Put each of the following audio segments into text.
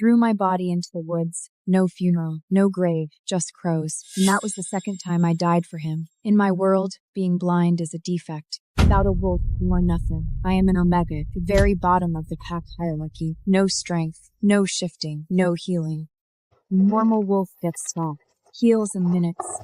threw my body into the woods. No funeral, no grave, just crows. And that was the second time I died for him. In my world, being blind is a defect. Without a wolf, you are nothing. I am an omega, the very bottom of the pack hierarchy. No strength, no shifting, no healing. A normal wolf gets soft, heals in minutes.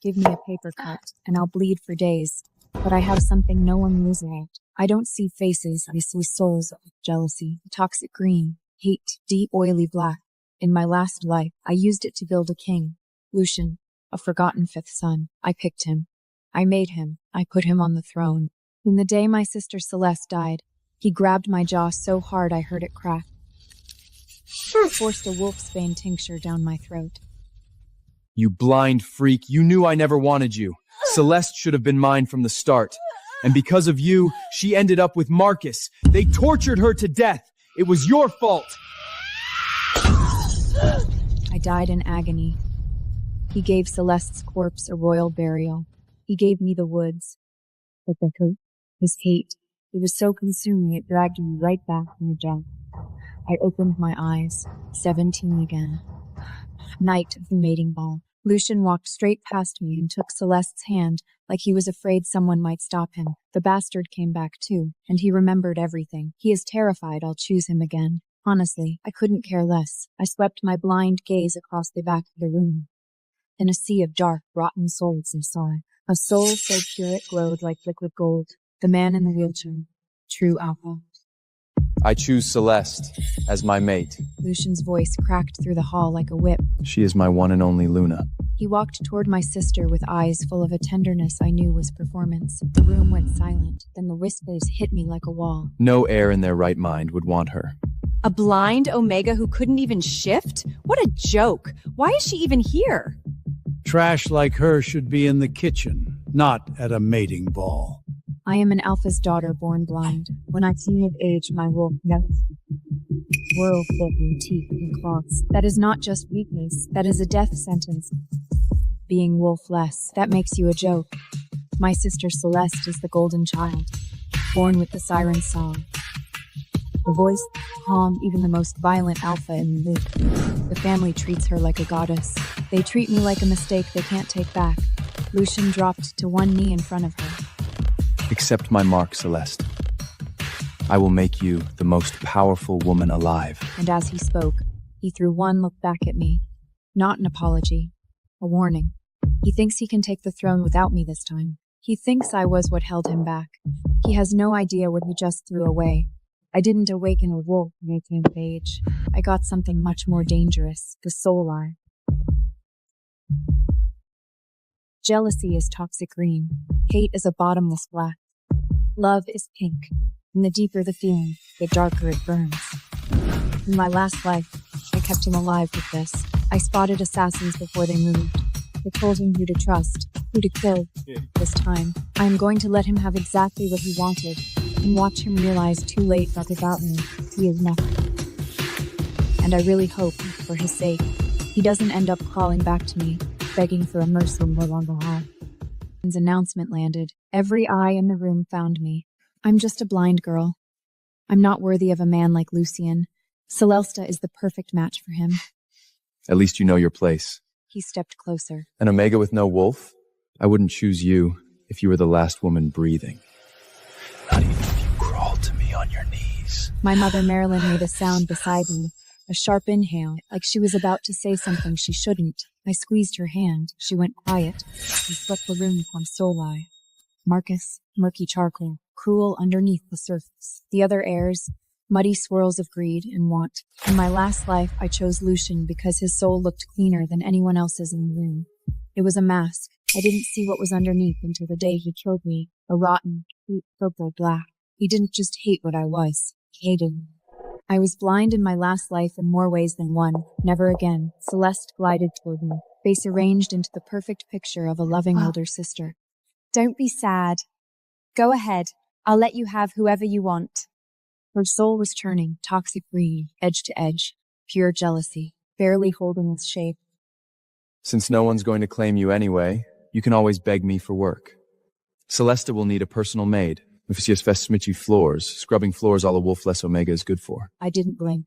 Give me a paper cut, and I'll bleed for days. But I have something no one knows about. I don't see faces, I see souls of jealousy, toxic green, hate, deep oily black. In my last life, I used it to build a king. Lucian, a forgotten fifth son. I picked him. I made him. I put him on the throne. In the day my sister Celeste died, he grabbed my jaw so hard I heard it crack. Forced a wolfsbane tincture down my throat. You blind freak, you knew I never wanted you. Celeste should have been mine from the start. And because of you, she ended up with Marcus. They tortured her to death. It was your fault. I died in agony. He gave Celeste's corpse a royal burial. He gave me the woods. But the hurt, his hate, it was so consuming it dragged me right back in the junk. I opened my eyes, 17 again. Night of the mating ball. Lucian walked straight past me and took Celeste's hand like he was afraid someone might stop him. The bastard came back too, and he remembered everything. He is terrified I'll choose him again. Honestly, I couldn't care less. I swept my blind gaze across the back of the room. In a sea of dark, rotten souls I saw a soul so pure it glowed like liquid gold. The man in the wheelchair. True alpha. I choose Celeste as my mate. Lucian's voice cracked through the hall like a whip. She is my one and only Luna. He walked toward my sister with eyes full of a tenderness I knew was performance. The room went silent. Then the whispers hit me like a wall. No heir in their right mind would want her. A blind Omega who couldn't even shift? What a joke. Why is she even here? Trash like her should be in the kitchen, not at a mating ball. I am an alpha's daughter born blind. When I came of age, my wolf melts. World in teeth and claws. That is not just weakness, that is a death sentence. Being wolf-less, that makes you a joke. My sister Celeste is the golden child, born with the siren song. The voice, calm even the most violent alpha in the loop. The family treats her like a goddess. They treat me like a mistake they can't take back. Lucian dropped to one knee in front of her. Accept my mark, Celeste. I will make you the most powerful woman alive. And as he spoke, he threw one look back at me. Not an apology, a warning. He thinks he can take the throne without me this time. He thinks I was what held him back. He has no idea what he just threw away. I didn't awaken a wolf in 18th age. I got something much more dangerous, the soul eye. Jealousy is toxic green. Hate is a bottomless black. Love is pink. And the deeper the feeling, the darker it burns. In my last life, I kept him alive with this. I spotted assassins before they moved. I told him who to trust, who to kill. This time, I am going to let him have exactly what he wanted, and watch him realize too late that without me, he is nothing. And I really hope, for his sake, he doesn't end up crawling back to me, begging for a mercy more long behalf. His announcement landed. Every eye in the room found me. I'm just a blind girl. I'm not worthy of a man like Lucian. Celeste is the perfect match for him. At least you know your place. He stepped closer. An Omega with no wolf? I wouldn't choose you if you were the last woman breathing. Not even if you crawled to me on your knees. My mother Marilyn made a sound beside me. A sharp inhale, like she was about to say something she shouldn't. I squeezed her hand. She went quiet. We swept the room from Solai. Marcus, murky charcoal, cruel underneath the surface. The other heirs, muddy swirls of greed and want. In my last life, I chose Lucian because his soul looked cleaner than anyone else's in the room. It was a mask. I didn't see what was underneath until the day he killed me. A rotten, sweet purple black. He didn't just hate what I was. He hated me. I was blind in my last life in more ways than one. Never again. Celeste glided toward me, face arranged into the perfect picture of a loving older sister. Don't be sad. Go ahead. I'll let you have whoever you want. Her soul was turning, toxic green, edge to edge, pure jealousy, barely holding its shape. Since no one's going to claim you anyway, you can always beg me for work. Celeste will need a personal maid. If she has fast smitchy floors, scrubbing floors all a wolf less Omega is good for. I didn't blink.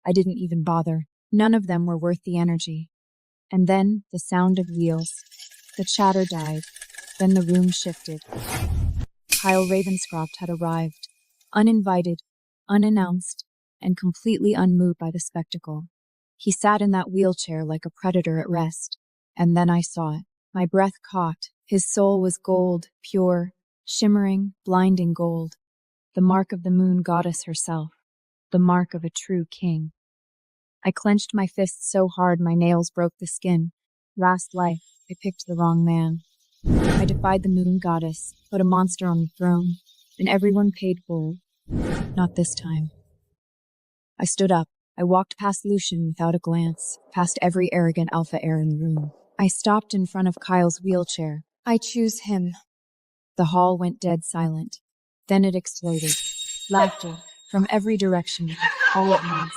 I didn't even bother. None of them were worth the energy. And then the sound of wheels. The chatter died. Then the room shifted. Kyle Ravenscroft had arrived, uninvited, unannounced, and completely unmoved by the spectacle. He sat in that wheelchair like a predator at rest, and then I saw it. My breath caught. His soul was gold, pure, shimmering, blinding gold. The mark of the moon goddess herself. The mark of a true king. I clenched my fists so hard my nails broke the skin. Last life, I picked the wrong man. I defied the moon goddess, put a monster on the throne, and everyone paid gold. Not this time. I stood up. I walked past Lucian without a glance, past every arrogant alpha heir in the room. I stopped in front of Kyle's wheelchair. I choose him. The hall went dead silent. Then it exploded. Laughter from every direction, all at once.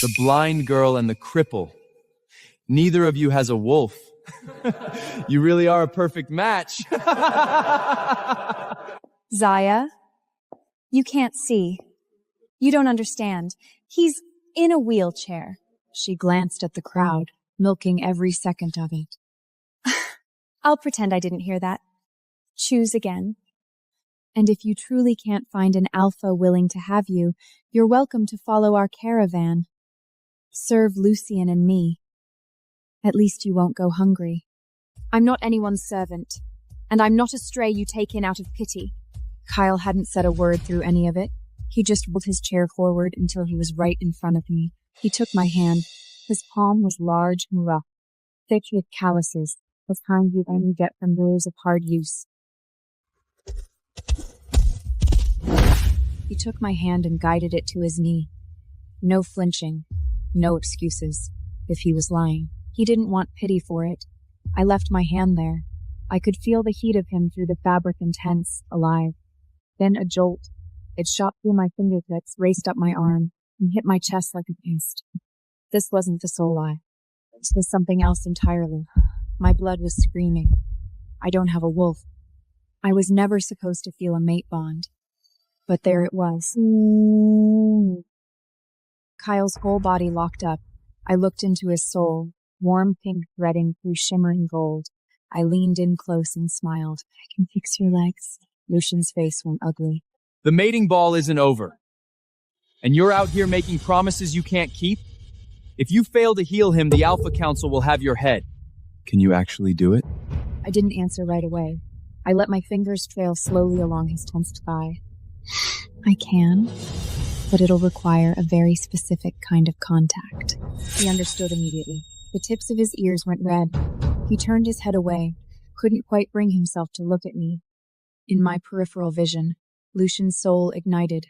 The blind girl and the cripple. Neither of you has a wolf. You really are a perfect match. Zaya, you can't see. You don't understand. He's in a wheelchair. She glanced at the crowd, milking every second of it. I'll pretend I didn't hear that. Choose again. And if you truly can't find an alpha willing to have you, you're welcome to follow our caravan. Serve Lucian and me. At least you won't go hungry. I'm not anyone's servant, and I'm not a stray you take in out of pity. Kyle hadn't said a word through any of it. He just rolled his chair forward until he was right in front of me. He took my hand. His palm was large and rough, thick with calluses, the kind you only get from years of hard use. He took my hand and guided it to his knee. No flinching, no excuses. If he was lying, he didn't want pity for it. I left my hand there. I could feel the heat of him through the fabric intense, alive. Then a jolt. It shot through my fingertips, raced up my arm, and hit my chest like a beast. This wasn't the soul eye. This was something else entirely. My blood was screaming. I don't have a wolf. I was never supposed to feel a mate bond. But there it was. Kyle's whole body locked up. I looked into his soul, warm pink threading through shimmering gold. I leaned in close and smiled. I can fix your legs. Lucian's face went ugly. The mating ball isn't over. And you're out here making promises you can't keep? If you fail to heal him, the Alpha Council will have your head. Can you actually do it? I didn't answer right away. I let my fingers trail slowly along his tensed thigh. I can, but it'll require a very specific kind of contact. He understood immediately. The tips of his ears went red. He turned his head away, couldn't quite bring himself to look at me. In my peripheral vision, Lucian's soul ignited.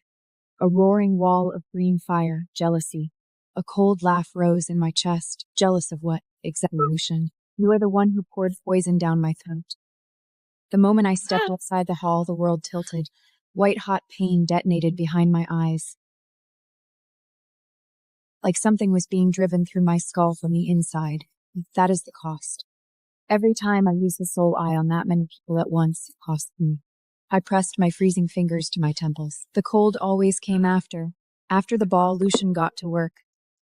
A roaring wall of green fire, jealousy. A cold laugh rose in my chest. Jealous of what? Exactly, Lucian. You are the one who poured poison down my throat. The moment I stepped outside the hall, the world tilted. White-hot pain detonated behind my eyes. Like something was being driven through my skull from the inside. That is the cost. Every time I use the soul eye on that many people at once, it costs me. I pressed my freezing fingers to my temples. The cold always came after. After the ball, Lucian got to work.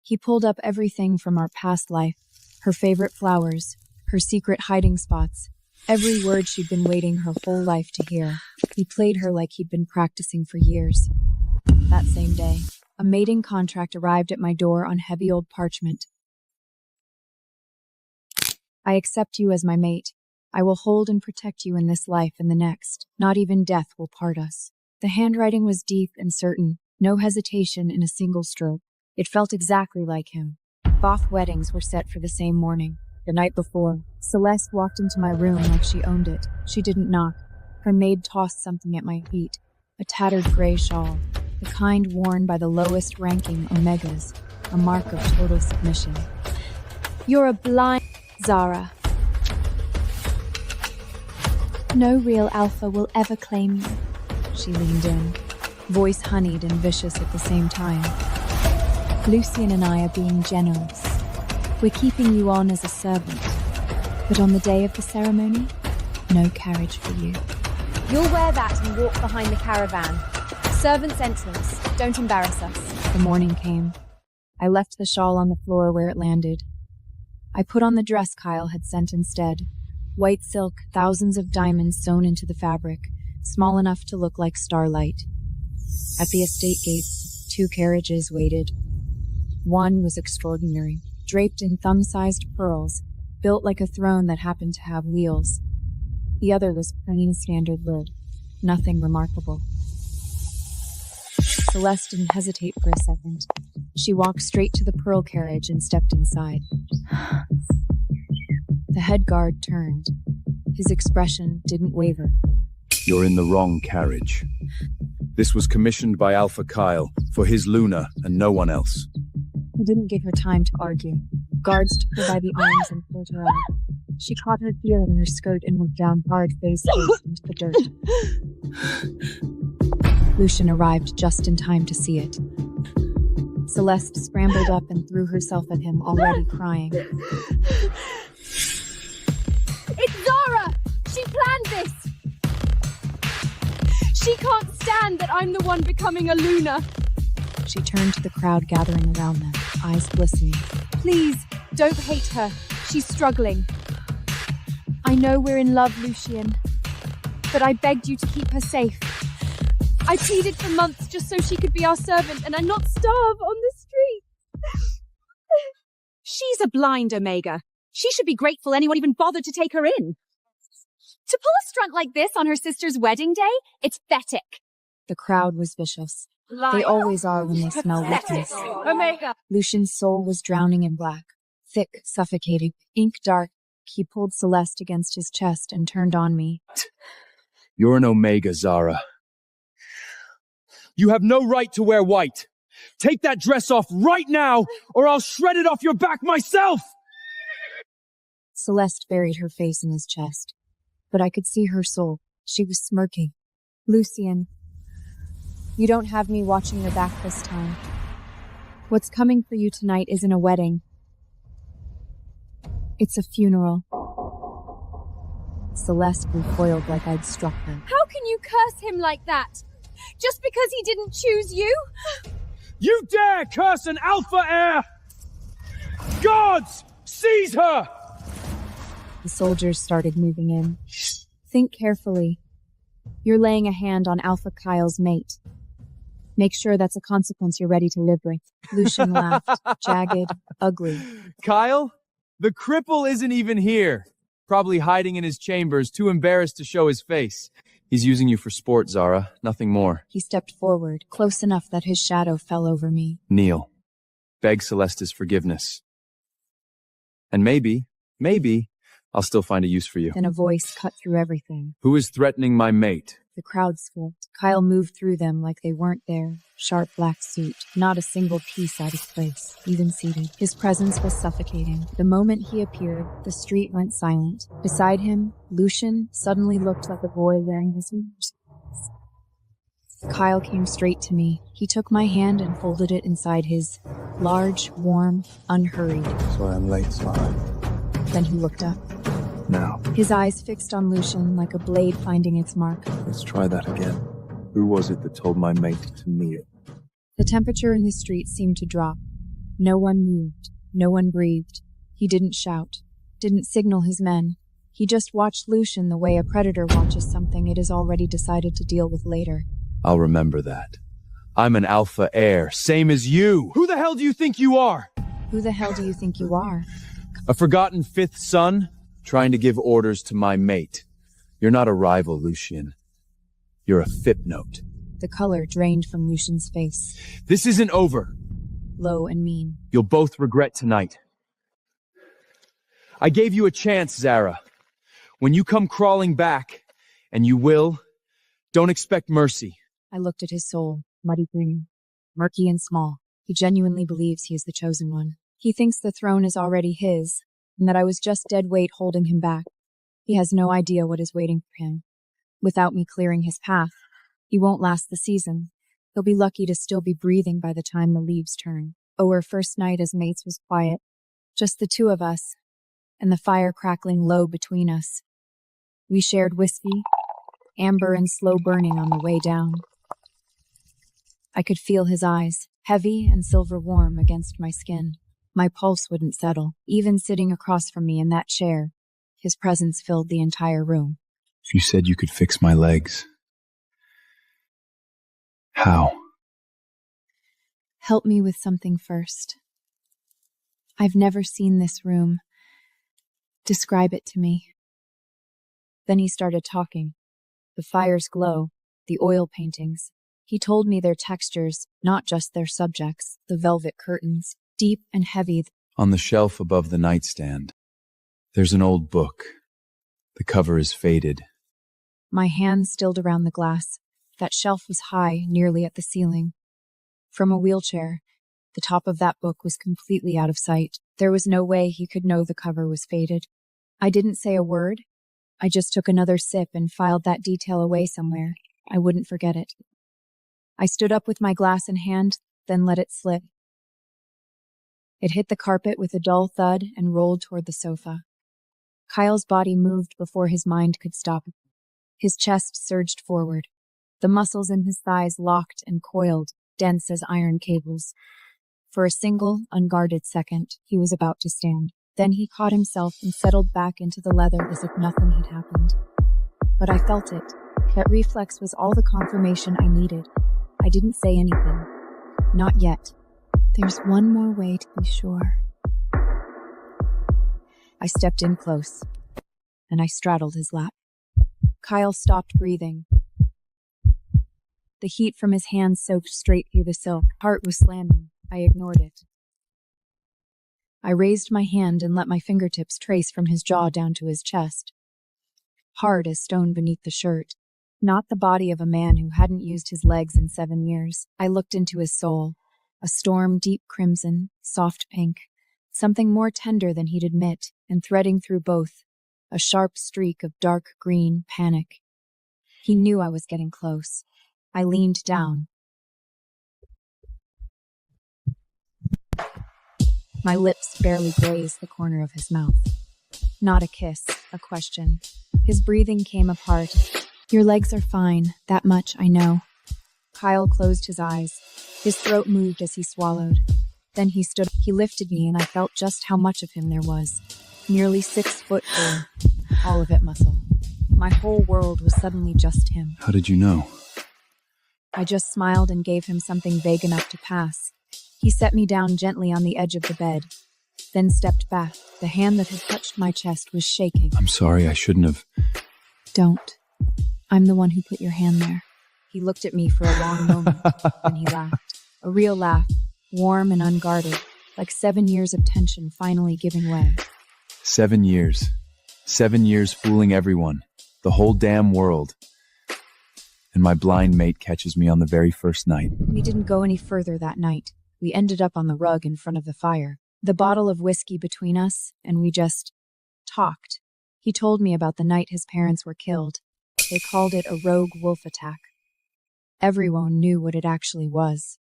He pulled up everything from our past life. Her favorite flowers, her secret hiding spots, every word she'd been waiting her whole life to hear. He played her like he'd been practicing for years. That same day, a mating contract arrived at my door on heavy old parchment. I accept you as my mate. I will hold and protect you in this life and the next. Not even death will part us. The handwriting was deep and certain, no hesitation in a single stroke. It felt exactly like him. Both weddings were set for the same morning. The night before, Celeste walked into my room like she owned it. She didn't knock. Her maid tossed something at my feet. A tattered gray shawl, the kind worn by the lowest-ranking Omegas, a mark of total submission. You're a blind Zara. No real alpha will ever claim you. She leaned in, voice honeyed and vicious at the same time. Lucian and I are being generous. We're keeping you on as a servant. But on the day of the ceremony, no carriage for you. You'll wear that and walk behind the caravan. Servant's entrance. Don't embarrass us. The morning came. I left the shawl on the floor where it landed. I put on the dress Kyle had sent instead. White silk, thousands of diamonds sewn into the fabric, small enough to look like starlight. At the estate gates, 2 carriages waited. One was extraordinary, draped in thumb-sized pearls, built like a throne that happened to have wheels. The other was plain standard lid, nothing remarkable. Celeste didn't hesitate for a second. She walked straight to the pearl carriage and stepped inside. The head guard turned. His expression didn't waver. You're in the wrong carriage. This was commissioned by Alpha Kyle for his Luna and no one else. He didn't give her time to argue. Guards took her by the arms and pulled her out. She caught her heel in her skirt and went down hard face into the dirt. Lucian arrived just in time to see it. Celeste scrambled up and threw herself at him, already crying. It's Zara! She planned this! She can't stand that I'm the one becoming a Luna. She turned to the crowd gathering around them, eyes glistening. Please, don't hate her. She's struggling. I know we're in love, Lucian, but I begged you to keep her safe. I pleaded for months just so she could be our servant and not starve on the street. She's a blind Omega. She should be grateful anyone even bothered to take her in. To pull a stunt like this on her sister's wedding day, it's pathetic. The crowd was vicious. They always are when they smell weakness. Omega! Lucian's soul was drowning in black, thick, suffocating, ink dark. He pulled Celeste against his chest and turned on me. You're an Omega, Zara. You have no right to wear white. Take that dress off right now, or I'll shred it off your back myself! Celeste buried her face in his chest, but I could see her soul. She was smirking. Lucian, you don't have me watching your back this time. What's coming for you tonight isn't a wedding. It's a funeral. Celeste recoiled like I'd struck her. How can you curse him like that? Just because he didn't choose you? You dare curse an Alpha Heir! Guards, seize her! The soldiers started moving in. Think carefully. You're laying a hand on Alpha Kyle's mate. Make sure that's a consequence you're ready to live with. Lucian laughed, jagged, ugly. Kyle, the cripple isn't even here. Probably hiding in his chambers, too embarrassed to show his face. He's using you for sport, Zara, nothing more. He stepped forward, close enough that his shadow fell over me. Kneel. Beg Celeste's forgiveness. And maybe, I'll still find a use for you. Then a voice cut through everything. Who is threatening my mate? The crowd split. Kyle moved through them like they weren't there. Sharp black suit, not a single piece out of place, even seated. His presence was suffocating. The moment he appeared, the street went silent. Beside him, Lucian suddenly looked like a boy wearing his wings. Kyle came straight to me. He took my hand and folded it inside his. Large, warm, unhurried. Sorry I'm late, Sarah. Then he looked up. Now, His eyes fixed on Lucian like a blade finding its mark. let's try that again. Who was it that told my mate to kneel? The temperature in the street seemed to drop. No one moved. No one breathed. He didn't shout. Didn't signal his men. He just watched Lucian the way a predator watches something it has already decided to deal with later. I'll remember that. I'm an Alpha Heir, same as you. Who the hell do you think you are? Who the hell do you think you are? A forgotten fifth son? Trying to give orders to my mate. You're not a rival, Lucian. You're a footnote. The color drained from Lucian's face. This isn't over. Low and mean. You'll both regret tonight. I gave you a chance, Zara. When you come crawling back, and you will, don't expect mercy. I looked at his soul, muddy green, murky and small. He genuinely believes he is the chosen one. He thinks the throne is already his, and that I was just dead weight holding him back. He has no idea what is waiting for him. Without me clearing his path, he won't last the season. He'll be lucky to still be breathing by the time the leaves turn. Our first night as mates was quiet. Just the two of us, and the fire crackling low between us. We shared whiskey, amber and slow burning on the way down. I could feel his eyes, heavy and silver warm against my skin. My pulse wouldn't settle, even sitting across from me in that chair. His presence filled the entire room. You said you could fix my legs. How? Help me with something first. I've never seen this room. Describe it to me. Then he started talking. The fire's glow, the oil paintings. He told me their textures, not just their subjects, the velvet curtains, deep and heavy. On the shelf above the nightstand, there's an old book. The cover is faded. My hand stilled around the glass. That shelf was high, nearly at the ceiling. From a wheelchair, the top of that book was completely out of sight. There was no way he could know the cover was faded. I didn't say a word. I just took another sip and filed that detail away somewhere. I wouldn't forget it. I stood up with my glass in hand, then let it slip. It hit the carpet with a dull thud and rolled toward the sofa. Kyle's body moved before his mind could stop. His chest surged forward. The muscles in his thighs locked and coiled, dense as iron cables. For a single, unguarded second, he was about to stand. Then he caught himself and settled back into the leather as if nothing had happened. But I felt it. That reflex was all the confirmation I needed. I didn't say anything. Not yet. There's one more way to be sure. I stepped in close, and I straddled his lap. Kyle stopped breathing. The heat from his hands soaked straight through the silk. Heart was slamming. I ignored it. I raised my hand and let my fingertips trace from his jaw down to his chest. Hard as stone beneath the shirt. Not the body of a man who hadn't used his legs in 7 years. I looked into his soul. A storm deep crimson, soft pink. Something more tender than he'd admit, and threading through both. A sharp streak of dark green panic. He knew I was getting close. I leaned down. My lips barely grazed the corner of his mouth. Not a kiss, a question. His breathing came apart. Your legs are fine, that much I know. Kyle closed his eyes. His throat moved as he swallowed. Then he stood. He lifted me and I felt just how much of him there was. Nearly 6'4", all of it muscle. My whole world was suddenly just him. How did you know? I just smiled and gave him something vague enough to pass. He set me down gently on the edge of the bed, then stepped back. The hand that had touched my chest was shaking. I'm sorry, I shouldn't have. Don't. I'm the one who put your hand there. He looked at me for a long moment, then he laughed. A real laugh, warm and unguarded, like 7 years of tension finally giving way. 7 years. 7 years fooling everyone. The whole damn world. And my blind mate catches me on the very first night. We didn't go any further that night. We ended up on the rug in front of the fire. The bottle of whiskey between us, and we just talked. He told me about the night his parents were killed. They called it a rogue wolf attack. Everyone knew what it actually was.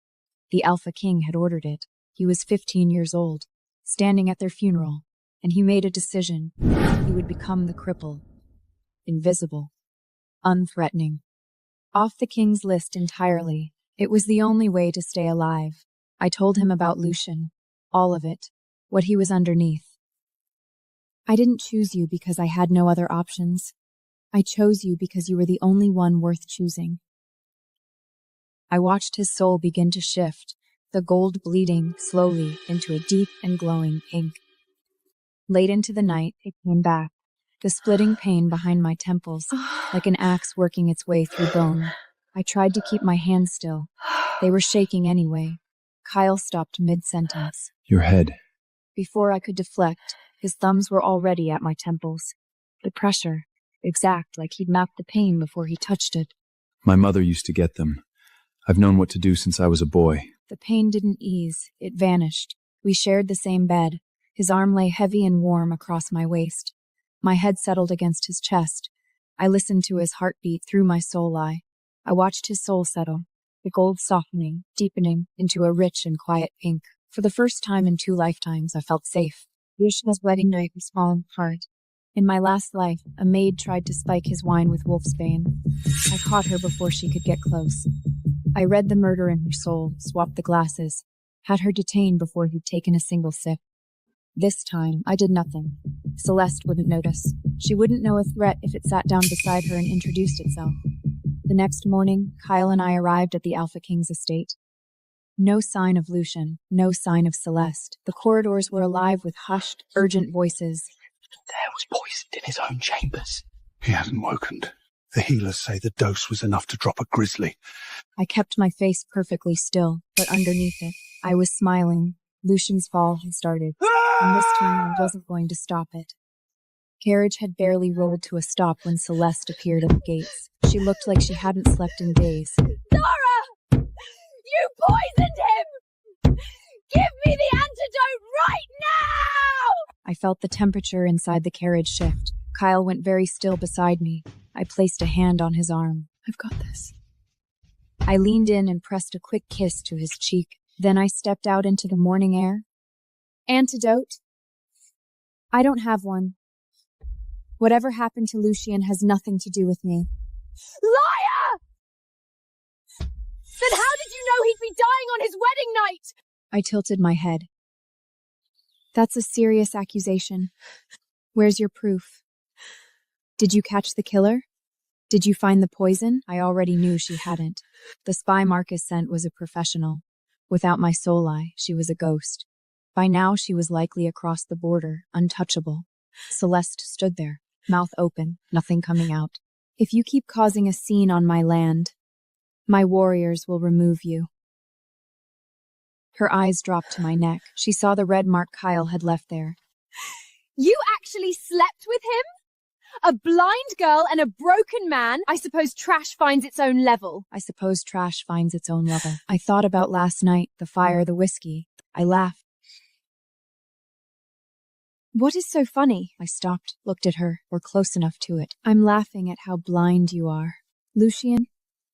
The Alpha King had ordered it. He was 15 years old, standing at their funeral, and he made a decision. He would become the cripple. Invisible. Unthreatening. Off the king's list entirely. It was the only way to stay alive. I told him about Lucian. All of it. What he was underneath. I didn't choose you because I had no other options. I chose you because you were the only one worth choosing. I watched his soul begin to shift, the gold bleeding slowly into a deep and glowing pink. Late into the night, it came back, the splitting pain behind my temples, like an axe working its way through bone. I tried to keep my hands still. They were shaking anyway. Kyle stopped mid-sentence. Your head. Before I could deflect, his thumbs were already at my temples. The pressure, exact, like he'd mapped the pain before he touched it. My mother used to get them. I've known what to do since I was a boy. The pain didn't ease. It vanished. We shared the same bed. His arm lay heavy and warm across my waist. My head settled against his chest. I listened to his heartbeat through my soul eye. I watched his soul settle, the gold softening, deepening into a rich and quiet pink. For the first time in 2 lifetimes, I felt safe. Yusha's wedding night was falling apart. In my last life, a maid tried to spike his wine with wolfsbane. I caught her before she could get close. I read the murder in her soul, swapped the glasses, had her detained before he'd taken a single sip. This time, I did nothing. Celeste wouldn't notice. She wouldn't know a threat if it sat down beside her and introduced itself. The next morning, Kyle and I arrived at the Alpha King's estate. No sign of Lucian, no sign of Celeste. The corridors were alive with hushed, urgent voices. There was poisoned in his own chambers. He hasn't woken. The healers say the dose was enough to drop a grizzly. I kept my face perfectly still, but underneath it, I was smiling. Lucian's fall had started, and this time I wasn't going to stop it. Carriage had barely rolled to a stop when Celeste appeared at the gates. She looked like she hadn't slept in days. Zara! You poisoned him! Give me the antidote right now! I felt the temperature inside the carriage shift. Kyle went very still beside me. I placed a hand on his arm. I've got this. I leaned in and pressed a quick kiss to his cheek. Then I stepped out into the morning air. Antidote? I don't have one. Whatever happened to Lucian has nothing to do with me. Liar! Then how did you know he'd be dying on his wedding night? I tilted my head. That's a serious accusation. Where's your proof? Did you catch the killer? Did you find the poison? I already knew she hadn't. The spy Marcus sent was a professional. Without my soul eye, she was a ghost. By now, she was likely across the border, untouchable. Celeste stood there, mouth open, nothing coming out. If you keep causing a scene on my land, my warriors will remove you. Her eyes dropped to my neck. She saw the red mark Kyle had left there. You actually slept with him? A blind girl and a broken man? I suppose trash finds its own level. I suppose trash finds its own level. I thought about last night, the fire, the whiskey. I laughed. What is so funny? I stopped, looked at her. We're close enough to it. I'm laughing at how blind you are. Lucian,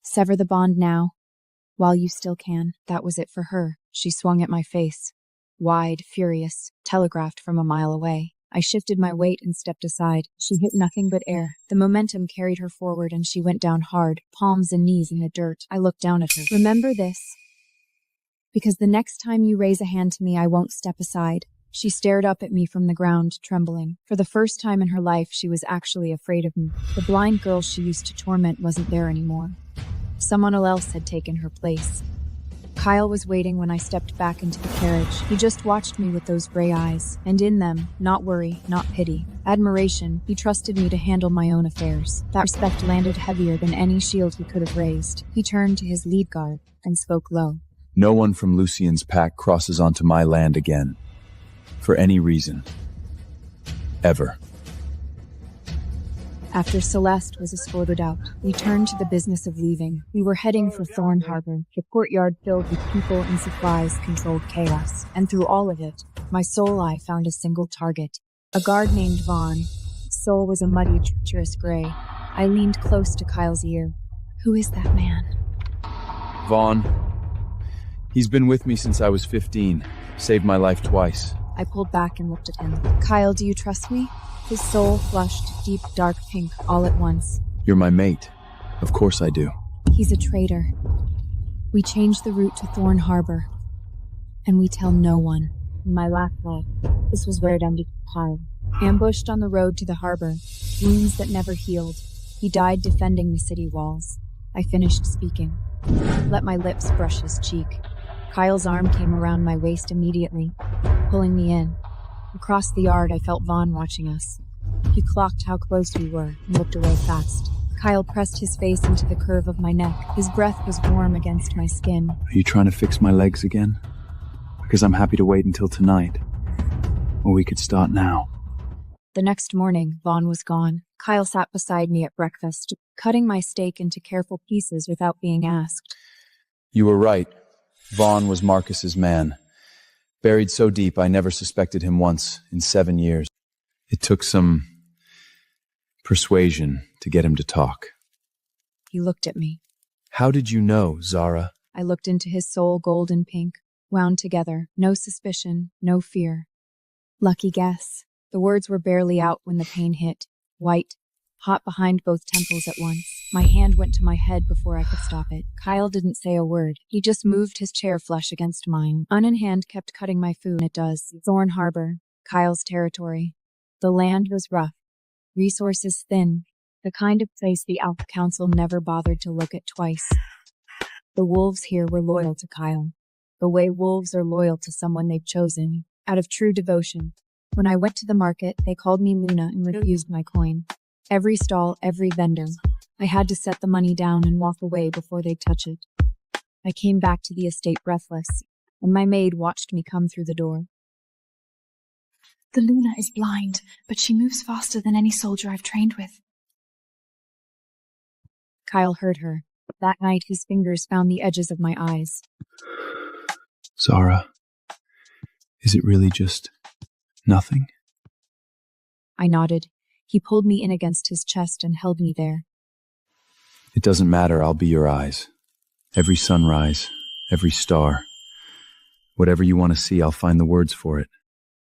sever the bond now, while you still can. That was it for her. She swung at my face. Wide, furious, telegraphed from a mile away. I shifted my weight and stepped aside. She hit nothing but air. The momentum carried her forward and she went down hard, palms and knees in the dirt. I looked down at her. Remember this, because the next time you raise a hand to me, I won't step aside. She stared up at me from the ground, trembling. For the first time in her life, she was actually afraid of me. The blind girl she used to torment wasn't there anymore. Someone else had taken her place. Kyle was waiting when I stepped back into the carriage. He just watched me with those gray eyes, and in them, not worry, not pity. Admiration. He trusted me to handle my own affairs. That respect landed heavier than any shield he could have raised. He turned to his lead guard and spoke low. No one from Lucian's pack crosses onto my land again. For any reason. Ever. After Celeste was escorted out, we turned to the business of leaving. We were heading for Thorn Harbor, the courtyard filled with people and supplies controlled chaos. And through all of it, my soul eye found a single target. A guard named Vaughn. His soul was a muddy, treacherous gray. I leaned close to Kyle's ear. Who is that man? Vaughn. He's been with me since I was 15. Saved my life twice. I pulled back and looked at him. Kyle, do you trust me? His soul flushed deep, dark pink all at once. You're my mate. Of course I do. He's a traitor. We changed the route to Thorn Harbor. And we tell no one. In my last life, this was where it ended with Kyle. Ambushed on the road to the harbor, wounds that never healed. He died defending the city walls. I finished speaking. Let my lips brush his cheek. Kyle's arm came around my waist immediately, pulling me in. Across the yard, I felt Vaughn watching us. He clocked how close we were and looked away fast. Kyle pressed his face into the curve of my neck. His breath was warm against my skin. Are you trying to fix my legs again? Because I'm happy to wait until tonight. Or we could start now. The next morning, Vaughn was gone. Kyle sat beside me at breakfast, cutting my steak into careful pieces without being asked. You were right. Vaughn was Marcus's man. Buried so deep I never suspected him once in 7 years. It took some persuasion to get him to talk. He looked at me. How did you know, Zara? I looked into his soul, golden pink, wound together. No suspicion, no fear. Lucky guess. The words were barely out when the pain hit. White, hot behind both temples at once. My hand went to my head before I could stop it. Kyle didn't say a word. He just moved his chair flush against mine. Unhand kept cutting my food. It does. Thorn Harbor, Kyle's territory. The land was rough. Resources thin. The kind of place the Alpha Council never bothered to look at twice. The wolves here were loyal to Kyle. The way wolves are loyal to someone they've chosen, out of true devotion. When I went to the market, they called me Luna and refused my coin. Every stall, every vendor. I had to set the money down and walk away before they'd touch it. I came back to the estate breathless, and my maid watched me come through the door. The Luna is blind, but she moves faster than any soldier I've trained with. Kyle heard her. That night, his fingers found the edges of my eyes. Zara, is it really just nothing? I nodded. He pulled me in against his chest and held me there. It doesn't matter, I'll be your eyes. Every sunrise, every star. Whatever you want to see, I'll find the words for it.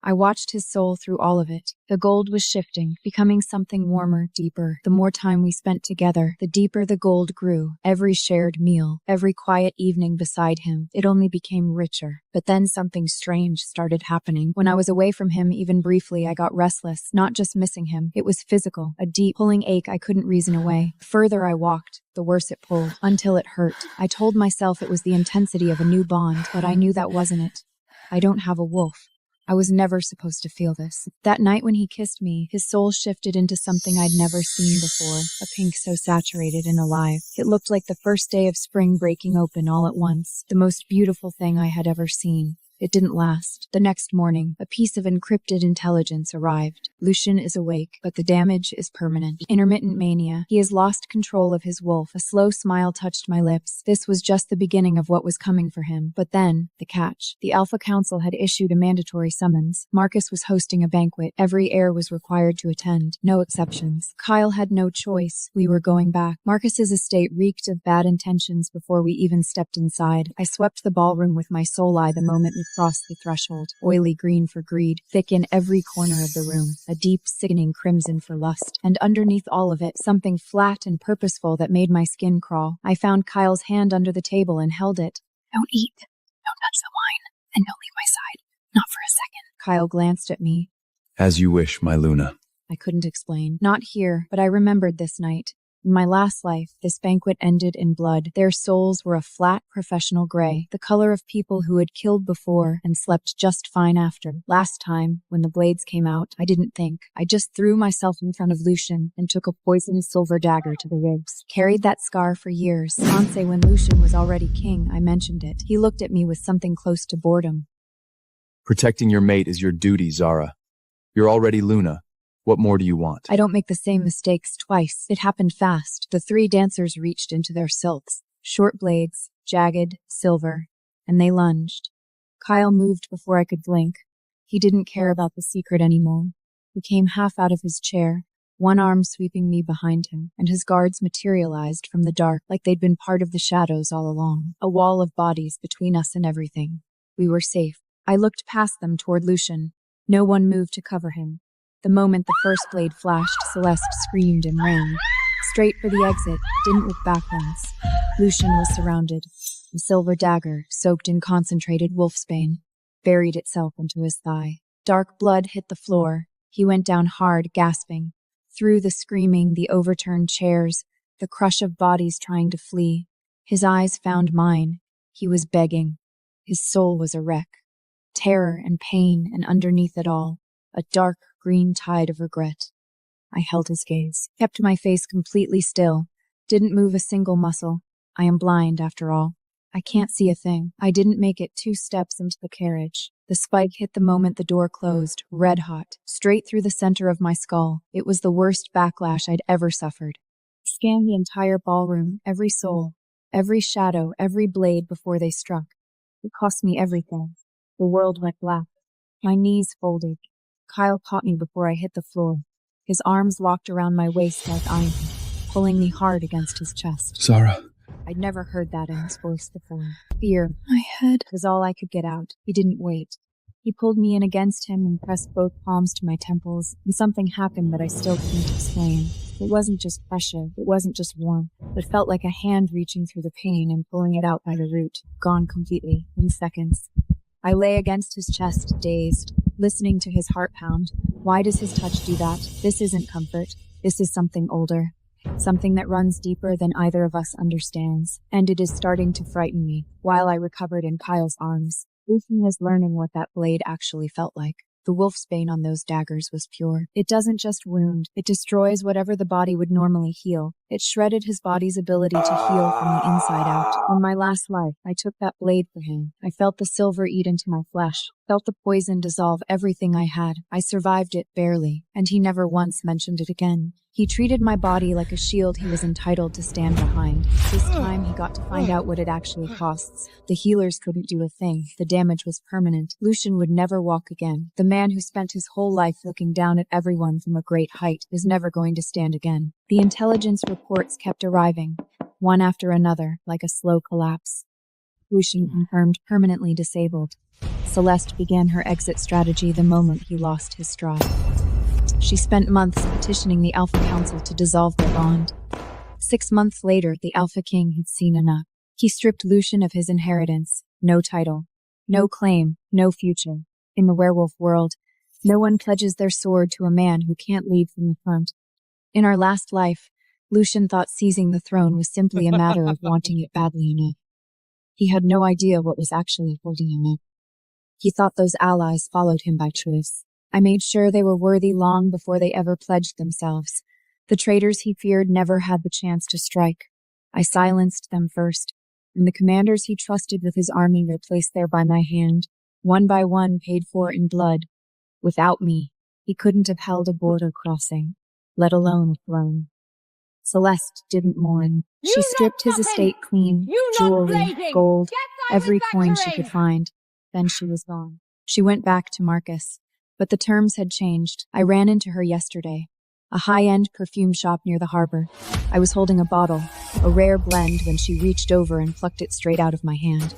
I watched his soul through all of it. The gold was shifting, becoming something warmer, deeper. The more time we spent together, the deeper the gold grew. Every shared meal, every quiet evening beside him, it only became richer. But then something strange started happening. When I was away from him, even briefly, I got restless, not just missing him. It was physical, a deep, pulling ache I couldn't reason away. The further I walked, the worse it pulled, until it hurt. I told myself it was the intensity of a new bond, but I knew that wasn't it. I don't have a wolf. I was never supposed to feel this. That night when he kissed me, his soul shifted into something I'd never seen before, a pink so saturated and alive. It looked like the first day of spring breaking open all at once, the most beautiful thing I had ever seen. It didn't last. The next morning, a piece of encrypted intelligence arrived. Lucian is awake, but the damage is permanent. Intermittent mania. He has lost control of his wolf. A slow smile touched my lips. This was just the beginning of what was coming for him. But then, the catch. The Alpha Council had issued a mandatory summons. Marcus was hosting a banquet. Every heir was required to attend. No exceptions. Kyle had no choice. We were going back. Marcus's estate reeked of bad intentions before we even stepped inside. I swept the ballroom with my soul eye the moment we crossed the threshold, oily green for greed, thick in every corner of the room, a deep, sickening crimson for lust, and underneath all of it, something flat and purposeful that made my skin crawl. I found Kyle's hand under the table and held it. Don't eat. Don't touch the wine. And don't leave my side. Not for a second. Kyle glanced at me. As you wish, my Luna. I couldn't explain. Not here, but I remembered this night. In my last life, this banquet ended in blood. Their souls were a flat, professional gray, the color of people who had killed before and slept just fine after. Last time, when the blades came out, I didn't think. I just threw myself in front of Lucian and took a poisoned silver dagger to the ribs. Carried that scar for years. Sanse, when Lucian was already king, I mentioned it. He looked at me with something close to boredom. Protecting your mate is your duty, Zara. You're already Luna. What more do you want? I don't make the same mistakes twice. It happened fast. The three dancers reached into their silks. Short blades, jagged, silver, and they lunged. Kyle moved before I could blink. He didn't care about the secret anymore. He came half out of his chair, one arm sweeping me behind him, and his guards materialized from the dark like they'd been part of the shadows all along. A wall of bodies between us and everything. We were safe. I looked past them toward Lucian. No one moved to cover him. The moment the first blade flashed, Celeste screamed and ran. Straight for the exit, didn't look back once. Lucian was surrounded. The silver dagger, soaked in concentrated wolfsbane, buried itself into his thigh. Dark blood hit the floor. He went down hard, gasping. Through the screaming, the overturned chairs, the crush of bodies trying to flee. His eyes found mine. He was begging. His soul was a wreck. Terror and pain, and underneath it all, a dark green tide of regret. I held his gaze, kept my face completely still, didn't move a single muscle. I am blind, after all. I can't see a thing. I didn't make it 2 steps into the carriage. The spike hit the moment the door closed, red hot, straight through the center of my skull. It was the worst backlash I'd ever suffered. I scanned the entire ballroom, every soul, every shadow, every blade before they struck. It cost me everything. The world went black. My knees folded. Kyle caught me before I hit the floor. His arms locked around my waist like iron, pulling me hard against his chest. Zara. I'd never heard that in his voice before. Fear. My head was all I could get out. He didn't wait. He pulled me in against him and pressed both palms to my temples, and something happened that I still couldn't explain. It wasn't just pressure, it wasn't just warmth. It felt like a hand reaching through the pain and pulling it out by the root, gone completely, in seconds. I lay against his chest, dazed, listening to his heart pound. Why does his touch do that? This isn't comfort. This is something older. Something that runs deeper than either of us understands. And it is starting to frighten me, while I recovered in Kyle's arms. Lucian is learning what that blade actually felt like. The wolfsbane on those daggers was pure. It doesn't just wound, it destroys whatever the body would normally heal. It shredded his body's ability to heal from the inside out. In my last life, I took that blade for him. I felt the silver eat into my flesh, felt the poison dissolve everything I had. I survived it barely, and he never once mentioned it again. He treated my body like a shield he was entitled to stand behind. This time he got to find out what it actually costs. The healers couldn't do a thing. The damage was permanent. Lucian would never walk again. The man who spent his whole life looking down at everyone from a great height is never going to stand again. The intelligence reports kept arriving, one after another, like a slow collapse. Lucian confirmed permanently disabled. Celeste began her exit strategy the moment he lost his stride. She spent months petitioning the Alpha Council to dissolve their bond. 6 months later, the Alpha King had seen enough. He stripped Lucian of his inheritance. No title, no claim, no future. In the werewolf world, no one pledges their sword to a man who can't lead from the front. In our last life, Lucian thought seizing the throne was simply a matter of wanting it badly enough. He had no idea what was actually holding him up. He thought those allies followed him by choice. I made sure they were worthy long before they ever pledged themselves. The traitors he feared never had the chance to strike. I silenced them first, and the commanders he trusted with his army were placed there by my hand, one by one paid for in blood. Without me, he couldn't have held a border crossing, let alone a throne. Celeste didn't mourn. She stripped his estate clean, jewelry, gold, every coin she could find. Then she was gone. She went back to Marcus. But the terms had changed. I ran into her yesterday. A high-end perfume shop near the harbor. I was holding a bottle, a rare blend, when she reached over and plucked it straight out of my hand.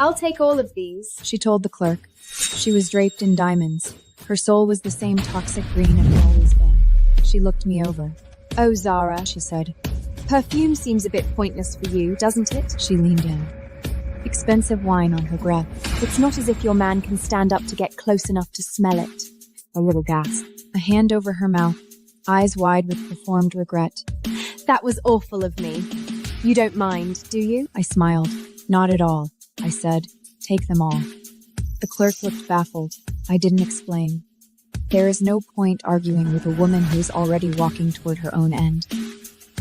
I'll take all of these, she told the clerk. She was draped in diamonds. Her soul was the same toxic green it had always been. She looked me over. Oh, Zara, she said. Perfume seems a bit pointless for you, doesn't it? She leaned in. Expensive wine on her breath. It's not as if your man can stand up to get close enough to smell it. A little gasp. A hand over her mouth, eyes wide with performed regret. That was awful of me. You don't mind, do you? I smiled. Not at all, I said. Take them all. The clerk looked baffled. I didn't explain. There is no point arguing with a woman who is already walking toward her own end.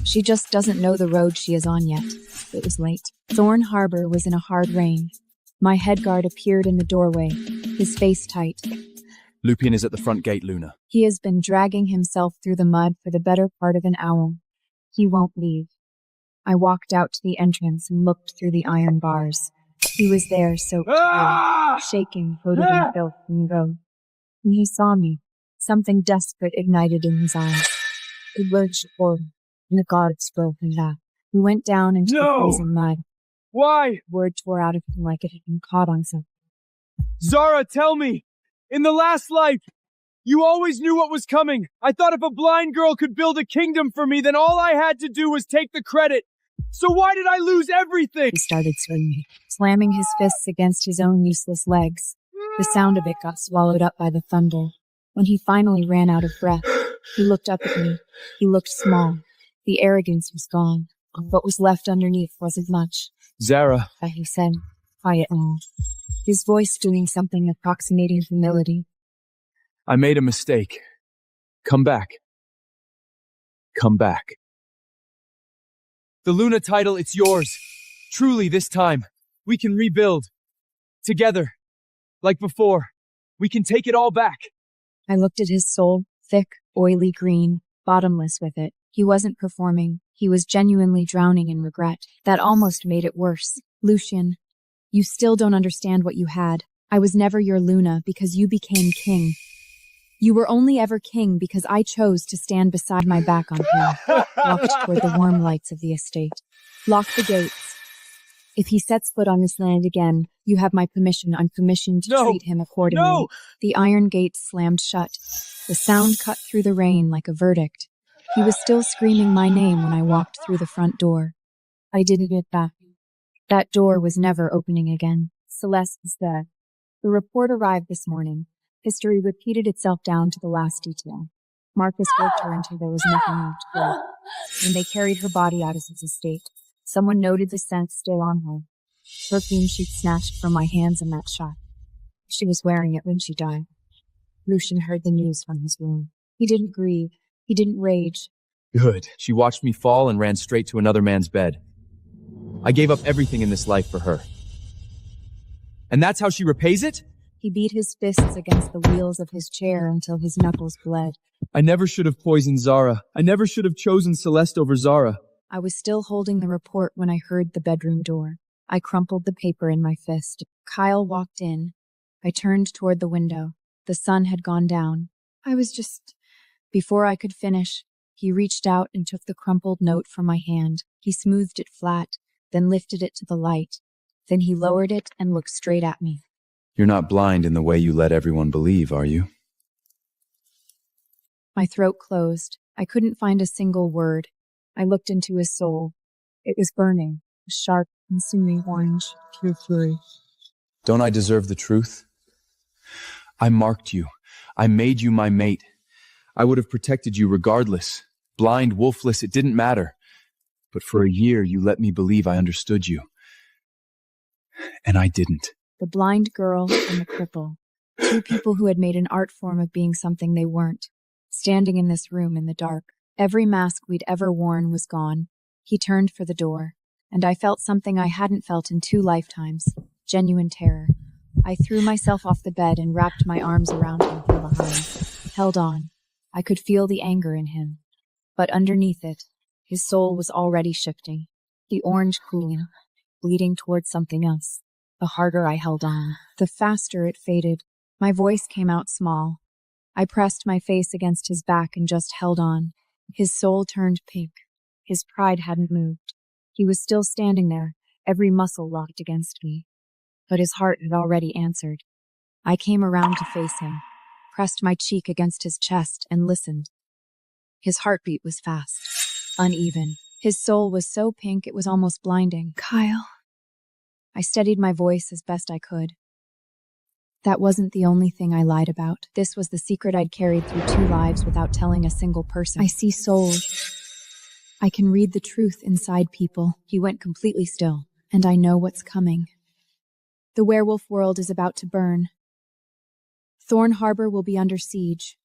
She just doesn't know the road she is on yet. It was late. Thorn Harbor was in a hard rain. My headguard appeared in the doorway, his face tight. Lupien is at the front gate, Luna. He has been dragging himself through the mud for the better part of an hour. He won't leave. I walked out to the entrance and looked through the iron bars. He was there, soaked through, shaking, coated in filth and road. When he saw me, something desperate ignited in his eyes. He lurched forward, and the god spoke in that. We went down into the freezing mud. Why? Word tore out of him like it had been caught on something. Zara, tell me! In the last life, you always knew what was coming. I thought if a blind girl could build a kingdom for me, then all I had to do was take the credit. So why did I lose everything? He started swinging, slamming his fists against his own useless legs. The sound of it got swallowed up by the thunder. When he finally ran out of breath, he looked up at me. He looked small. The arrogance was gone. What was left underneath wasn't much. Zara, He said, quiet now. His voice doing something approximating humility. I made a mistake. Come back. Come back. The Luna title, it's yours. Truly, this time, we can rebuild. Together. Like before. We can take it all back. I looked at his soul, thick, oily green, bottomless with it. He wasn't performing. He was genuinely drowning in regret. That almost made it worse. Lucian, you still don't understand what you had. I was never your Luna because you became king. You were only ever king because I chose to stand beside my back on him, walked toward the warm lights of the estate. Lock the gates. If he sets foot on this land again, you have my permission. I'm permissioned to treat him accordingly. No! The iron gates slammed shut. The sound cut through the rain like a verdict. He was still screaming my name when I walked through the front door. I didn't get back. That door was never opening again. Celeste was dead. The report arrived this morning. History repeated itself down to the last detail. Marcus worked her until there was nothing left to go. When they carried her body out of his estate, someone noted the scent still on her. Perfume she'd snatched from my hands in that shot. She was wearing it when she died. Lucian heard the news from his room. He didn't grieve. He didn't rage. Good. She watched me fall and ran straight to another man's bed. I gave up everything in this life for her. And that's how she repays it? He beat his fists against the wheels of his chair until his knuckles bled. I never should have poisoned Zara. I never should have chosen Celeste over Zara. I was still holding the report when I heard the bedroom door. I crumpled the paper in my fist. Kyle walked in. I turned toward the window. The sun had gone down. Before I could finish, he reached out and took the crumpled note from my hand. He smoothed it flat, then lifted it to the light. Then he lowered it and looked straight at me. You're not blind in the way you let everyone believe, are you? My throat closed. I couldn't find a single word. I looked into his soul. It was burning, a sharp, consuming orange, pure fury. Don't I deserve the truth? I marked you. I made you my mate. I would have protected you regardless. Blind, wolfless, it didn't matter. But for a year, you let me believe I understood you. And I didn't. The blind girl and the cripple. Two people who had made an art form of being something they weren't. Standing in this room in the dark. Every mask we'd ever worn was gone. He turned for the door, and I felt something I hadn't felt in 2 lifetimes. Genuine terror. I threw myself off the bed and wrapped my arms around him from behind. Held on. I could feel the anger in him. But underneath it, his soul was already shifting. The orange cooling, bleeding towards something else. The harder I held on, the faster it faded. My voice came out small. I pressed my face against his back and just held on. His soul turned pink. His pride hadn't moved. He was still standing there, every muscle locked against me. But his heart had already answered. I came around to face him, pressed my cheek against his chest, and listened. His heartbeat was fast, uneven. His soul was so pink it was almost blinding. Kyle. I steadied my voice as best I could. That wasn't the only thing I lied about. This was the secret I'd carried through 2 lives without telling a single person. I see souls. I can read the truth inside people. He went completely still, and I know what's coming. The werewolf world is about to burn. Thorn Harbor will be under siege.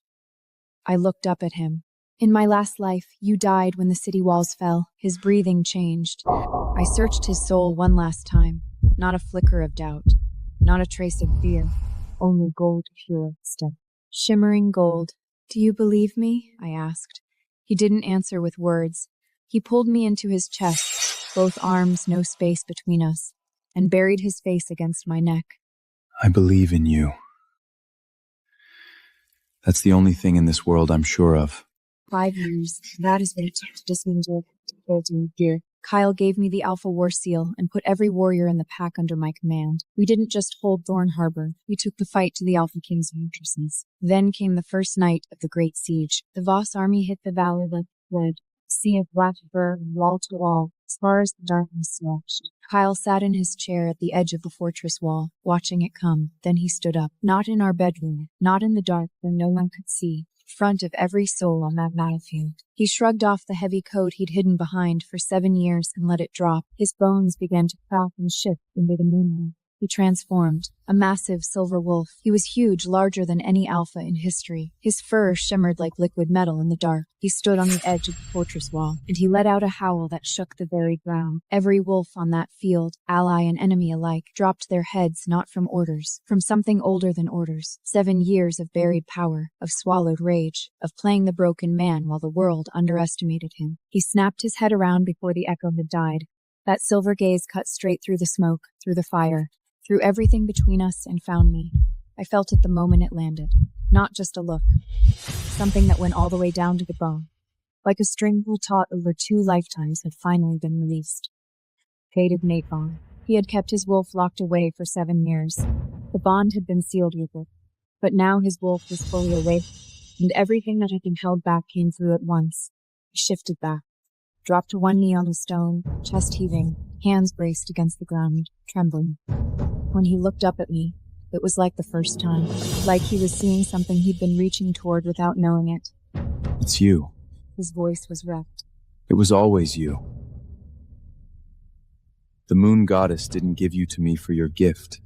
I looked up at him. In my last life, you died when the city walls fell. His breathing changed. I searched his soul one last time. Not a flicker of doubt. Not a trace of fear. Only gold pure stuff. Shimmering gold. Do you believe me? I asked. He didn't answer with words. He pulled me into his chest, both arms, no space between us, and buried his face against my neck. I believe in you. That's the only thing in this world I'm sure of. 5 years. That is what it took to dismantle gear. Kyle gave me the Alpha War Seal and put every warrior in the pack under my command. We didn't just hold Thorn Harbor. We took the fight to the Alpha King's fortresses. Then came the first night of the Great Siege. The Voss army hit the valley like lead. Sea of black fur, wall to wall, as far as the darkness stretched. Kyle sat in his chair at the edge of the fortress wall, watching it come. Then he stood up. Not in our bedroom, not in the dark where no one could see. Front of every soul on that battlefield. He shrugged off the heavy coat he'd hidden behind for 7 years and let it drop. His bones began to crack and shift into the moonlight. He transformed, a massive silver wolf. He was huge, larger than any alpha in history. His fur shimmered like liquid metal in the dark. He stood on the edge of the fortress wall, and he let out a howl that shook the very ground. Every wolf on that field, ally and enemy alike, dropped their heads not from orders, from something older than orders. 7 years of buried power, of swallowed rage, of playing the broken man while the world underestimated him. He snapped his head around before the echo had died. That silver gaze cut straight through the smoke, through the fire, through everything between us, and found me. I felt it the moment it landed. Not just a look. Something that went all the way down to the bone. Like a string pulled taut over 2 lifetimes had finally been released. Fated mate bond. He had kept his wolf locked away for 7 years. The bond had been sealed with it. But now his wolf was fully awake, and everything that had been held back came through at once. He shifted back, dropped to one knee on the stone, chest heaving, hands braced against the ground, trembling. When he looked up at me, it was like the first time, like he was seeing something he'd been reaching toward without knowing it. It's you. His voice was wrecked. It was always you. The moon goddess didn't give you to me for your gift.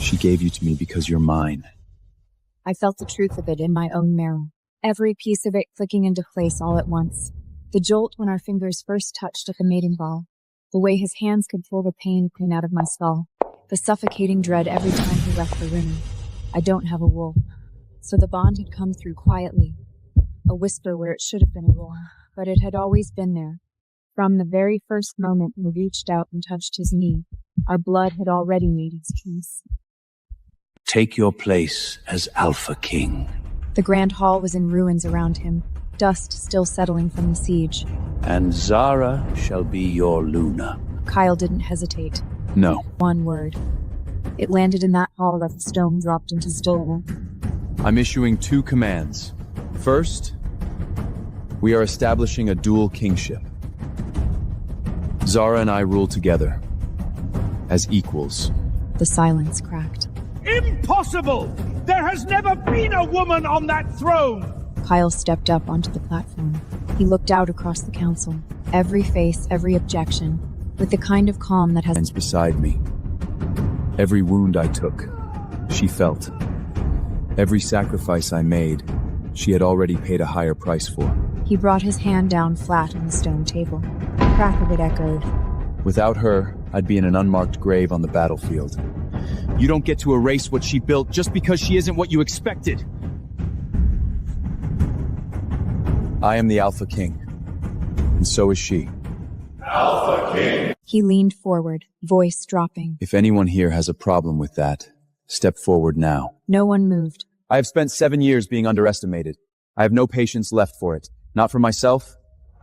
She gave you to me because you're mine. I felt the truth of it in my own marrow, every piece of it clicking into place all at once. The jolt when our fingers first touched at the mating ball, the way his hands could pull the pain clean out of my skull, the suffocating dread every time he left the room. I don't have a wolf, so the bond had come through quietly, a whisper where it should have been a roar, but it had always been there. From the very first moment we reached out and touched his knee, our blood had already made its peace. Take your place as Alpha King. The grand hall was in ruins around him, dust still settling from the siege. And Zara shall be your Luna. Kyle didn't hesitate. No. One word. It landed in that hall that the stone dropped into stone. I'm issuing 2 commands. First, we are establishing a dual kingship. Zara and I rule together, as equals. The silence cracked. Impossible! There has never been a woman on that throne! Kyle stepped up onto the platform. He looked out across the council, every face, every objection, with the kind of calm that has Hands beside me. Every wound I took, she felt. Every sacrifice I made, she had already paid a higher price for. He brought his hand down flat on the stone table. The crack of it echoed. Without her, I'd be in an unmarked grave on the battlefield. You don't get to erase what she built just because she isn't what you expected. I am the Alpha King, and so is she. Alpha King! He leaned forward, voice dropping. If anyone here has a problem with that, step forward now. No one moved. I have spent 7 years being underestimated. I have no patience left for it. Not for myself,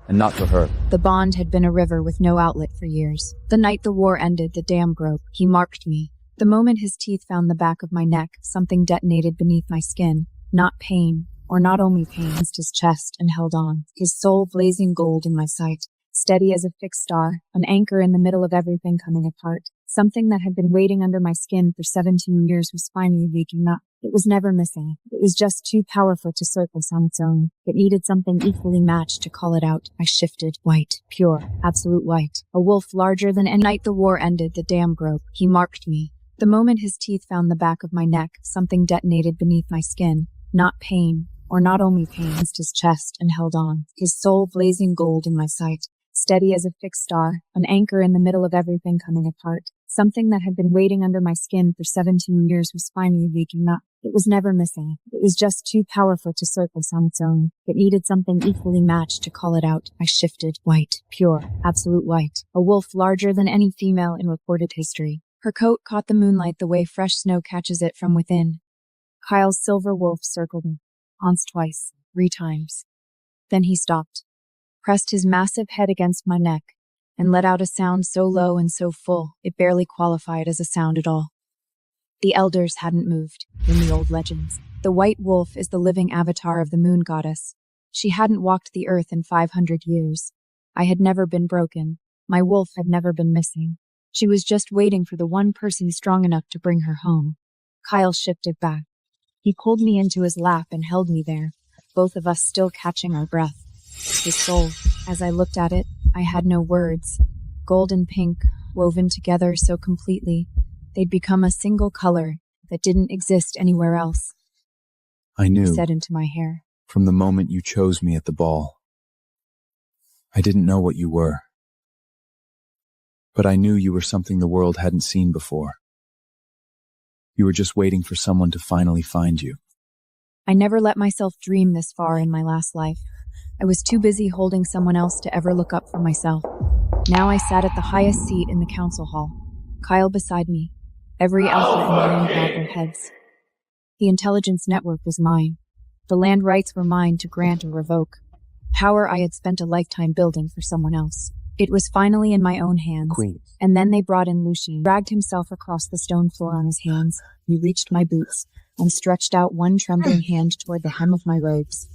and not for her. The bond had been a river with no outlet for years. The night the war ended, the dam broke. He marked me. The moment his teeth found the back of my neck, something detonated beneath my skin. Not pain, or not only pain, just his chest, and held on. His soul blazing gold in my sight. Steady as a fixed star, an anchor in the middle of everything coming apart. Something that had been waiting under my skin for 17 years was finally waking up. It was never missing. It was just too powerful to surface on its own. It needed something equally matched to call it out. I shifted. White. Pure. Absolute white. A wolf larger than any. Night the war ended, the dam broke. He marked me. The moment his teeth found the back of my neck, something detonated beneath my skin. Not pain, or not only pain, just his chest, and held on. His soul blazing gold in my sight. Steady as a fixed star, an anchor in the middle of everything coming apart. Something that had been waiting under my skin for 17 years was finally waking up. It was never missing. It was just too powerful to surface on its own. It needed something equally matched to call it out. I shifted. White. Pure. Absolute white. A wolf larger than any female in recorded history. Her coat caught the moonlight the way fresh snow catches it from within. Kyle's silver wolf circled me. Once, twice. 3 times. Then he stopped. Pressed his massive head against my neck, and let out a sound so low and so full, it barely qualified as a sound at all. The elders hadn't moved, in the old legends. The white wolf is the living avatar of the moon goddess. She hadn't walked the earth in 500 years. I had never been broken. My wolf had never been missing. She was just waiting for the one person strong enough to bring her home. Kyle shifted back. He pulled me into his lap and held me there, both of us still catching our breath. His soul. As I looked at it, I had no words. Gold and pink, woven together so completely, they'd become a single color that didn't exist anywhere else. I knew. He said into my hair. From the moment you chose me at the ball. I didn't know what you were. But I knew you were something the world hadn't seen before. You were just waiting for someone to finally find you. I never let myself dream this far in my last life. I was too busy holding someone else to ever look up for myself. Now I sat at the highest seat in the council hall, Kyle beside me, every alpha in the land bowed their heads. The intelligence network was mine. The land rights were mine to grant or revoke. Power I had spent a lifetime building for someone else. It was finally in my own hands. Queen. And then they brought in Lucien, dragged himself across the stone floor on his hands. He reached my boots and stretched out one trembling hand toward the hem of my robes.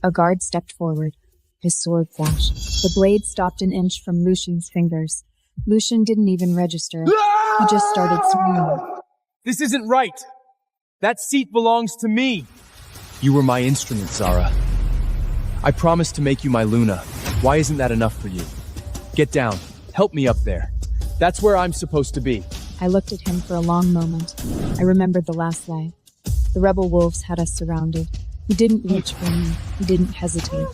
A guard stepped forward. His sword flashed. The blade stopped an inch from Lucian's fingers. Lucian didn't even register. He just started screaming. This isn't right. That seat belongs to me. You were my instrument, Zara. I promised to make you my Luna. Why isn't that enough for you? Get down. Help me up there. That's where I'm supposed to be. I looked at him for a long moment. I remembered the last lie. The rebel wolves had us surrounded. He didn't reach for me. He didn't hesitate.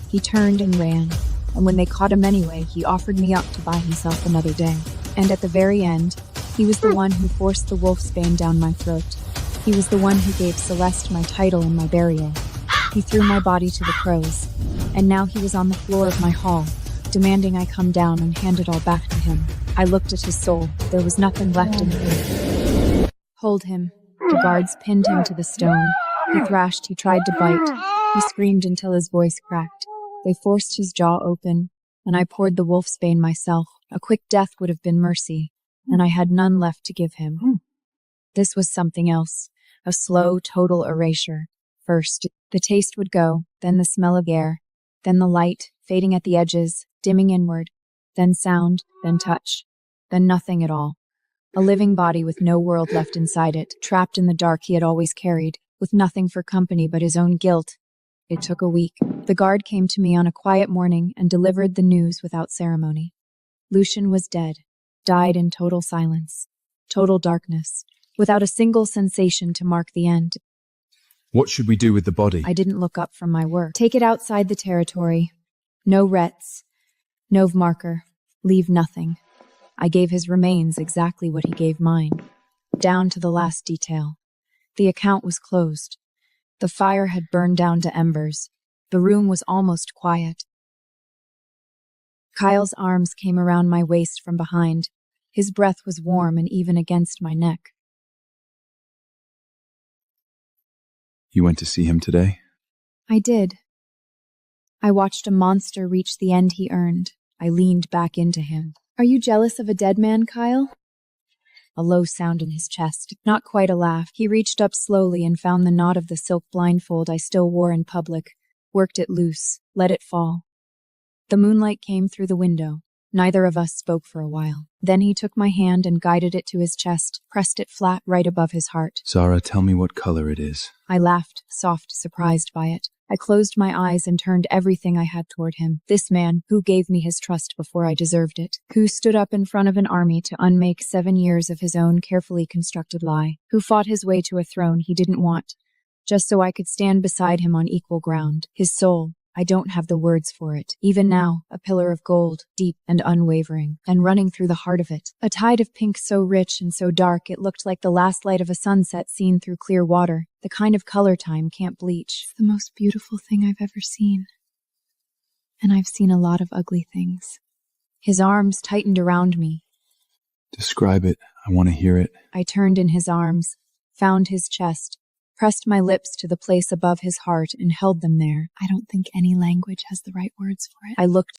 He turned and ran. And when they caught him anyway, he offered me up to buy himself another day. And at the very end, he was the one who forced the wolfsbane down my throat. He was the one who gave Celeste my title and my burial. He threw my body to the crows. And now he was on the floor of my hall, demanding I come down and hand it all back to him. I looked at his soul. There was nothing left in him. Hold him. The guards pinned him to the stone. He thrashed. He tried to bite. He screamed until his voice cracked. They forced his jaw open, and I poured the wolfsbane myself. A quick death would have been mercy, and I had none left to give him. This was something else. A slow, total erasure. First, the taste would go, then the smell of air, then the light, fading at the edges, dimming inward, then sound, then touch, then nothing at all. A living body with no world left inside it, trapped in the dark he had always carried, with nothing for company but his own guilt. It took a week. The guard came to me on a quiet morning and delivered the news without ceremony. Lucian was dead, died in total silence, total darkness, without a single sensation to mark the end. What should we do with the body? I didn't look up from my work. Take it outside the territory. No rets. No marker. Leave nothing. I gave his remains exactly what he gave mine, down to the last detail. The account was closed. The fire had burned down to embers. The room was almost quiet. Kyle's arms came around my waist from behind. His breath was warm and even against my neck. You went to see him today? I did. I watched a monster reach the end he earned. I leaned back into him. Are you jealous of a dead man, Kyle? A low sound in his chest, not quite a laugh. He reached up slowly and found the knot of the silk blindfold I still wore in public, worked it loose, let it fall. The moonlight came through the window. Neither of us spoke for a while. Then he took my hand and guided it to his chest, pressed it flat right above his heart. Zara, tell me what color it is. I laughed, soft, surprised by it. I closed my eyes and turned everything I had toward him. This man, who gave me his trust before I deserved it, who stood up in front of an army to unmake 7 years of his own carefully constructed lie, who fought his way to a throne he didn't want, just so I could stand beside him on equal ground. His soul, I don't have the words for it. Even now, a pillar of gold, deep and unwavering, and running through the heart of it. A tide of pink so rich and so dark it looked like the last light of a sunset seen through clear water, the kind of color time can't bleach. It's the most beautiful thing I've ever seen. And I've seen a lot of ugly things. His arms tightened around me. Describe it. I want to hear it. I turned in his arms, found his chest, pressed my lips to the place above his heart and held them there. I don't think any language has the right words for it. I looked